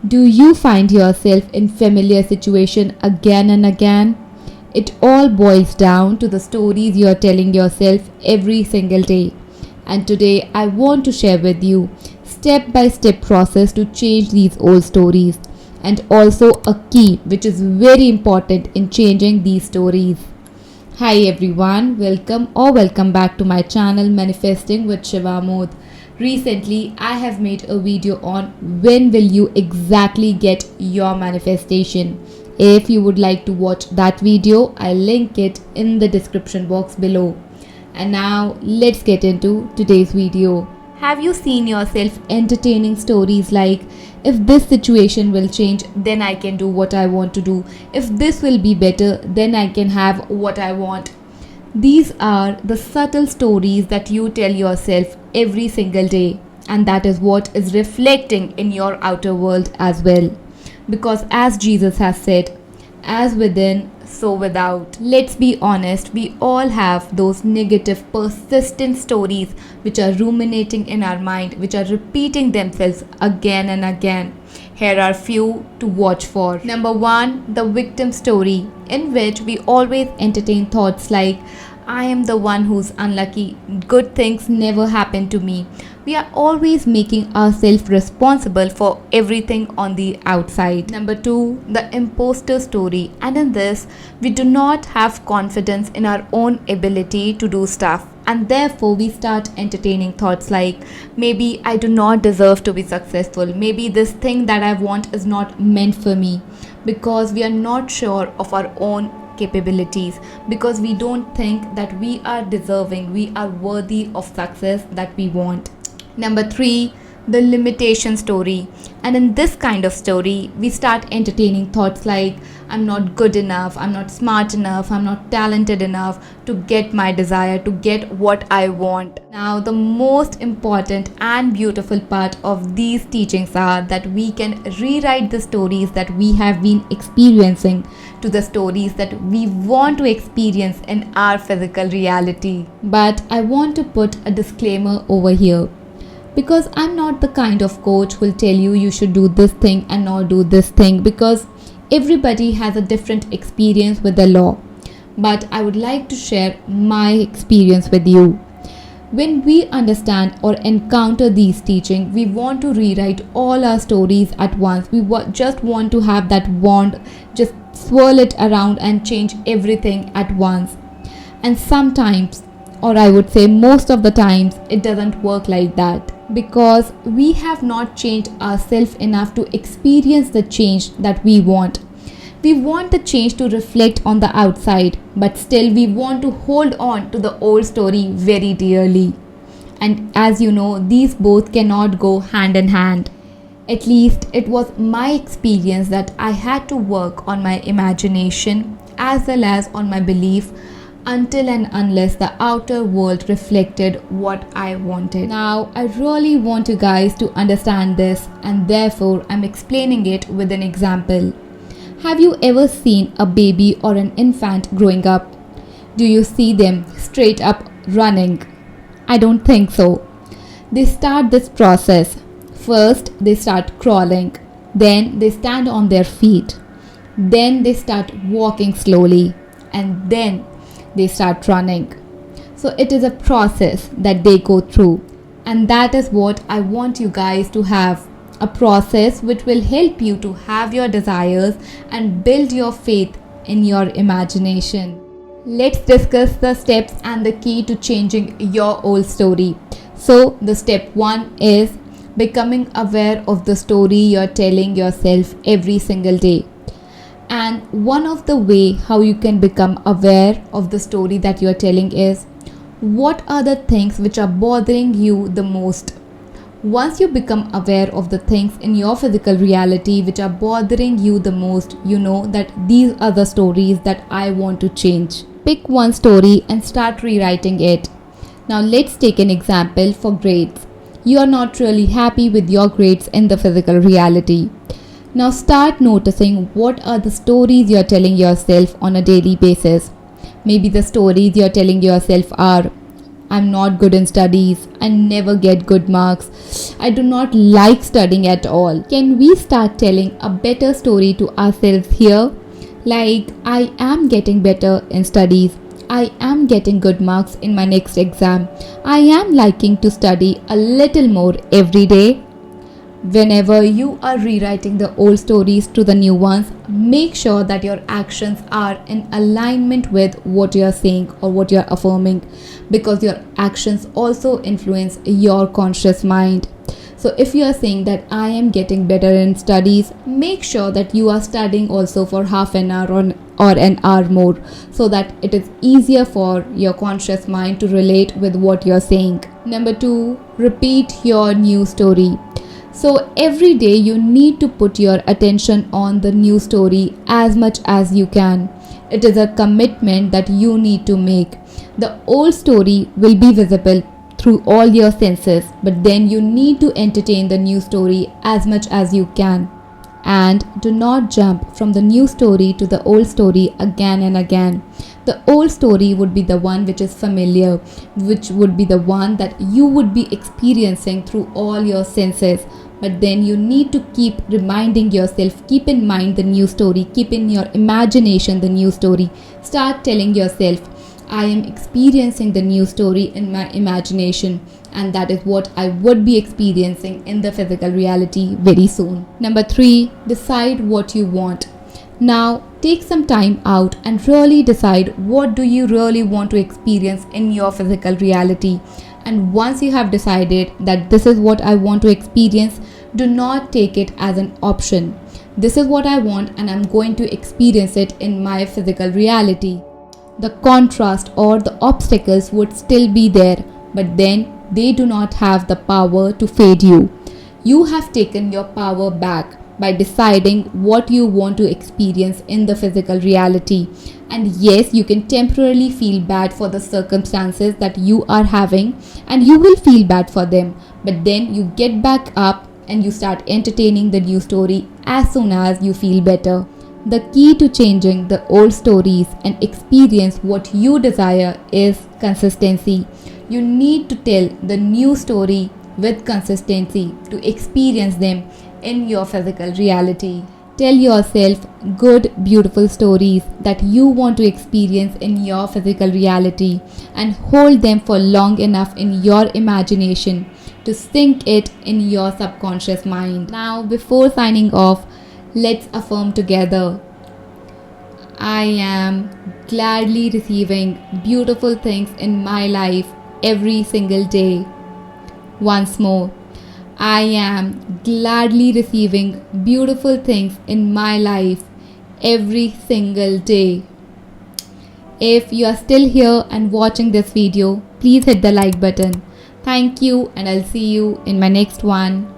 Do you find yourself in familiar situation again and again? It all boils down to the stories you are telling yourself every single day. And today I want to share with you step-by-step process to change these old stories, and also a key which is very important in changing these stories. Hi everyone, welcome back to my channel Manifesting with Shiv Amod. Recently, I have made a video on when will you exactly get your manifestation. If you would like to watch that video, I'll link it in the description box below. And now, let's get into today's video. Have you seen yourself entertaining stories like, if this situation will change, then I can do what I want to do. If this will be better, then I can have what I want. These are the subtle stories that you tell yourself every single day, and that is what is reflecting in your outer world as well. Because as Jesus has said, as within, so without. Let's be honest, we all have those negative, persistent stories which are ruminating in our mind, which are repeating themselves again and again. Here are few to watch for. Number 1, the victim story, in which we always entertain thoughts like, I am the one who's unlucky, good things never happen to me. We are always making ourselves responsible for everything on the outside. Number 2, the imposter story, and in this, we do not have confidence in our own ability to do stuff. And therefore, we start entertaining thoughts like, maybe I do not deserve to be successful. Maybe this thing that I want is not meant for me. Because we are not sure of our own capabilities. Because we don't think that we are deserving, we are worthy of success that we want. Number 3, the limitation story. And in this kind of story, we start entertaining thoughts like, I'm not good enough, I'm not smart enough, I'm not talented enough to get my desire, to get what I want. Now, the most important and beautiful part of these teachings are that we can rewrite the stories that we have been experiencing to the stories that we want to experience in our physical reality. But I want to put a disclaimer over here. Because I'm not the kind of coach who will tell you should do this thing and not do this thing, because everybody has a different experience with the law. But I would like to share my experience with you. When we understand or encounter these teachings, we want to rewrite all our stories at once. We just want to have that wand, just swirl it around and change everything at once. And sometimes, or I would say most of the times, it doesn't work like that. Because we have not changed ourselves enough to experience the change that we want. We want the change to reflect on the outside, but still we want to hold on to the old story very dearly. And as you know, these both cannot go hand in hand. At least it was my experience that I had to work on my imagination as well as on my belief until and unless the outer world reflected what I wanted. Now, I really want you guys to understand this, and therefore I'm explaining it with an example. Have you ever seen a baby or an infant growing up? Do you see them straight up running? I don't think so. They start this process. First, they start crawling. Then they stand on their feet. Then they start walking slowly. And then they start running. So it is a process that they go through, and that is what I want you guys to have, a process which will help you to have your desires and build your faith in your imagination. Let's discuss the steps and the key to changing your old story. So the step 1 is becoming aware of the story you're telling yourself every single day. And one of the way how you can become aware of the story that you are telling is, what are the things which are bothering you the most? Once you become aware of the things in your physical reality which are bothering you the most, you know that these are the stories that I want to change. Pick one story and start rewriting it. Now let's take an example for grades. You are not really happy with your grades in the physical reality. Now start noticing what are the stories you're telling yourself on a daily basis. Maybe the stories you're telling yourself are, I'm not good in studies. I never get good marks. I do not like studying at all. Can we start telling a better story to ourselves here? Like, I am getting better in studies. I am getting good marks in my next exam. I am liking to study a little more every day. Whenever you are rewriting the old stories to the new ones, make sure that your actions are in alignment with what you are saying or what you are affirming, because your actions also influence your conscious mind. So if you are saying that I am getting better in studies, make sure that you are studying also for half an hour or an hour more, so that it is easier for your conscious mind to relate with what you are saying. Number 2, repeat your new story. So every day you need to put your attention on the new story as much as you can. It is a commitment that you need to make. The old story will be visible through all your senses, but then you need to entertain the new story as much as you can. And do not jump from the new story to the old story again and again. The old story would be the one which is familiar, which would be the one that you would be experiencing through all your senses. But then you need to keep reminding yourself, keep in mind the new story, keep in your imagination the new story. Start telling yourself, I am experiencing the new story in my imagination, and that is what I would be experiencing in the physical reality very soon. Number 3, decide what you want. Now, take some time out and really decide what do you really want to experience in your physical reality. And once you have decided that this is what I want to experience, do not take it as an option. This is what I want and I'm going to experience it in my physical reality. The contrast or the obstacles would still be there, but then they do not have the power to fade you. You have taken your power back by deciding what you want to experience in the physical reality. And yes, you can temporarily feel bad for the circumstances that you are having, and you will feel bad for them, but then you get back up and you start entertaining the new story as soon as you feel better. The key to changing the old stories and experience what you desire is consistency. You need to tell the new story with consistency to experience them in your physical reality. Tell yourself good, beautiful stories that you want to experience in your physical reality, and hold them for long enough in your imagination to sink it in your subconscious mind. Now, before signing off, let's affirm together. I am gladly receiving beautiful things in my life every single day. Once more, I am gladly receiving beautiful things in my life every single day. If you are still here and watching this video, please hit the like button. Thank you, and I'll see you in my next one.